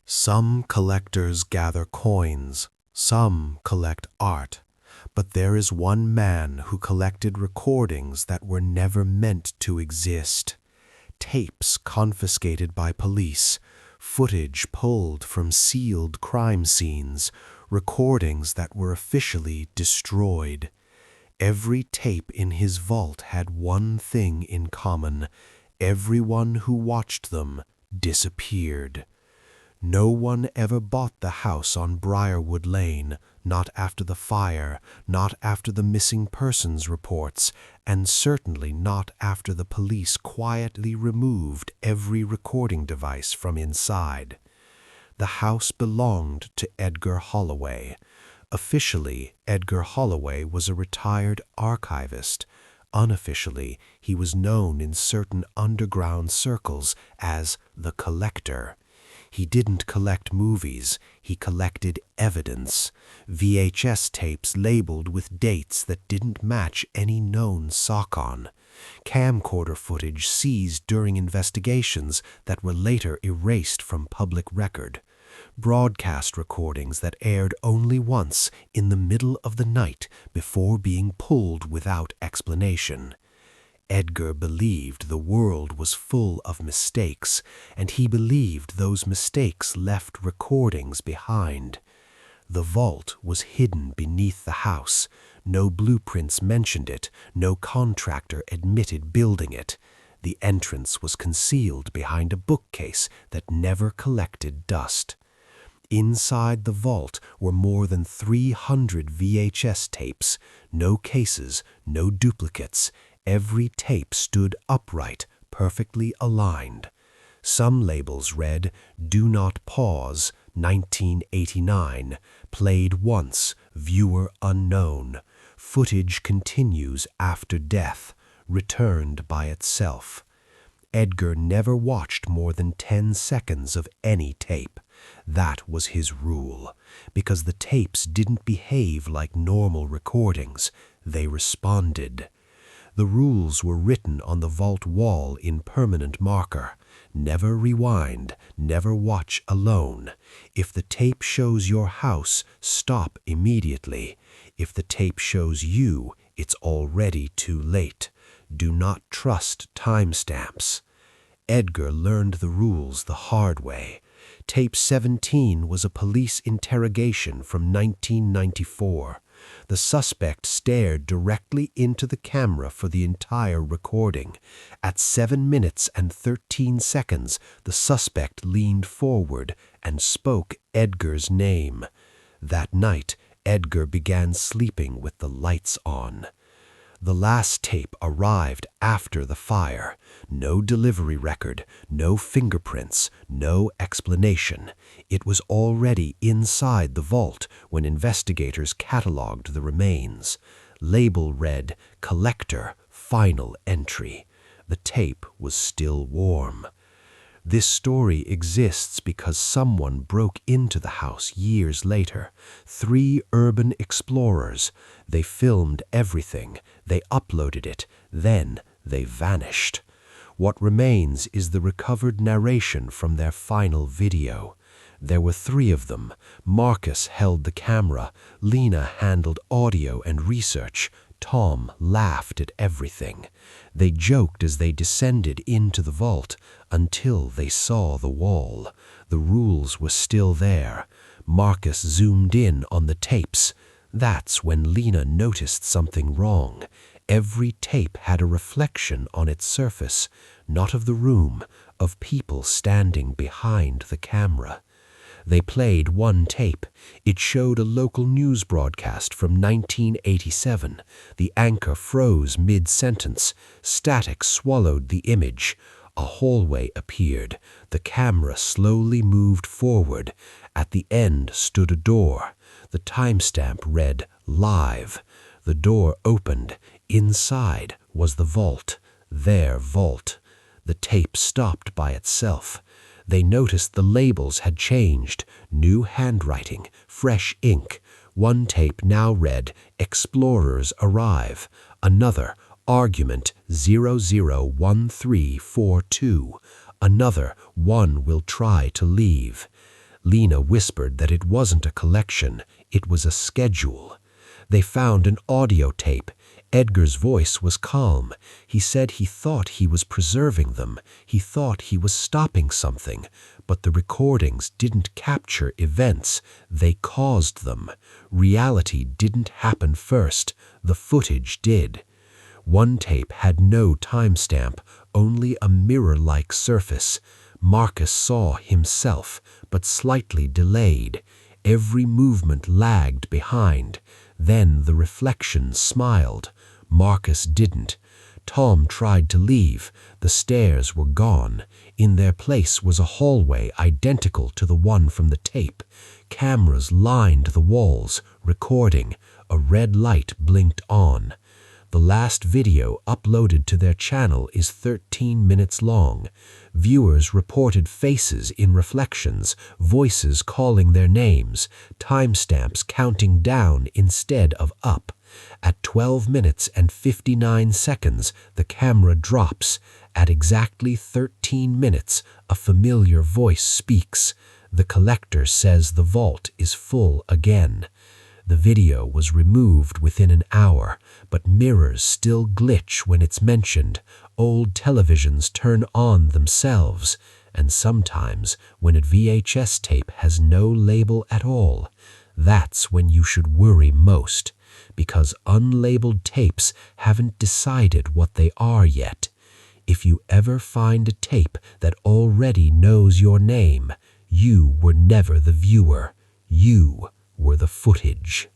Some collectors gather coins, some collect art, but there is one man who collected recordings that were never meant to exist. Tapes confiscated by police, footage pulled from sealed crime scenes, recordings that were officially destroyed. Every tape in his vault had one thing in common: everyone who watched them disappeared. No one ever bought the house on Briarwood Lane, not after the fire, not after the missing persons reports, and certainly not after the police quietly removed every recording device from inside. The house belonged to Edgar Holloway. Officially, Edgar Holloway was a retired archivist. Unofficially, he was known in certain underground circles as the Collector. He didn't collect movies, he collected evidence. VHS tapes labeled with dates that didn't match any known SOCON. Camcorder footage seized during investigations that were later erased from public record. Broadcast recordings that aired only once in the middle of the night before being pulled without explanation. Edgar believed the world was full of mistakes, and he believed those mistakes left recordings behind. The vault was hidden beneath the house. No blueprints mentioned it, no contractor admitted building it. The entrance was concealed behind a bookcase that never collected dust. Inside the vault were more than 300 VHS tapes, no cases, no duplicates. Every tape stood upright, perfectly aligned. Some labels read, "Do not pause, 1989, played once, viewer unknown. Footage continues after death, returned by itself." Edgar never watched more than 10 seconds of any tape. That was his rule, because the tapes didn't behave like normal recordings. They responded. The rules were written on the vault wall in permanent marker. Never rewind, never watch alone. If the tape shows your house, stop immediately. If the tape shows you, it's already too late. Do not trust timestamps. Edgar learned the rules the hard way. Tape 17 was a police interrogation from 1994. The suspect stared directly into the camera for the entire recording. At 7 minutes and 13 seconds, the suspect leaned forward and spoke Edgar's name. That night, Edgar began sleeping with the lights on. The last tape arrived after the fire. No delivery record, no fingerprints, no explanation. It was already inside the vault when investigators catalogued the remains. Label read, "Collector, final entry." The tape was still warm. This story exists because someone broke into the house years later. 3 urban explorers. They filmed everything. They uploaded it. Then they vanished. What remains is the recovered narration from their final video. There were 3 of them. Marcus held the camera. Lena handled audio and research. Tom laughed at everything. They joked as they descended into the vault until they saw the wall. The rules were still there. Marcus zoomed in on the tapes. That's when Lena noticed something wrong. Every tape had a reflection on its surface, not of the room, of people standing behind the camera. They played one tape. It showed a local news broadcast from 1987. The anchor froze mid-sentence. Static swallowed the image. A hallway appeared. The camera slowly moved forward. At the end stood a door. The timestamp read, "Live." The door opened. Inside was the vault. Their vault. The tape stopped by itself. They noticed the labels had changed. New handwriting, fresh ink. One tape now read, "Explorers arrive." Another, "Argument 001342." Another, "One will try to leave." Lena whispered that it wasn't a collection, it was a schedule. They found an audio tape. Edgar's voice was calm. He said he thought he was preserving them. He thought he was stopping something. But the recordings didn't capture events. They caused them. Reality didn't happen first. The footage did. One tape had no timestamp, only a mirror-like surface. Marcus saw himself, but slightly delayed. Every movement lagged behind. Then the reflection smiled. Marcus didn't. Tom tried to leave. The stairs were gone. In their place was a hallway identical to the one from the tape. Cameras lined the walls, recording. A red light blinked on. The last video uploaded to their channel is 13 minutes long. Viewers reported faces in reflections, voices calling their names, timestamps counting down instead of up. At 12 minutes and 59 seconds, the camera drops. At exactly 13 minutes, a familiar voice speaks. The collector says the vault is full again. The video was removed within an hour, but mirrors still glitch when it's mentioned. Old televisions turn on themselves, and sometimes when a VHS tape has no label at all, that's when you should worry most, because unlabeled tapes haven't decided what they are yet. If you ever find a tape that already knows your name, you were never the viewer. You were the footage.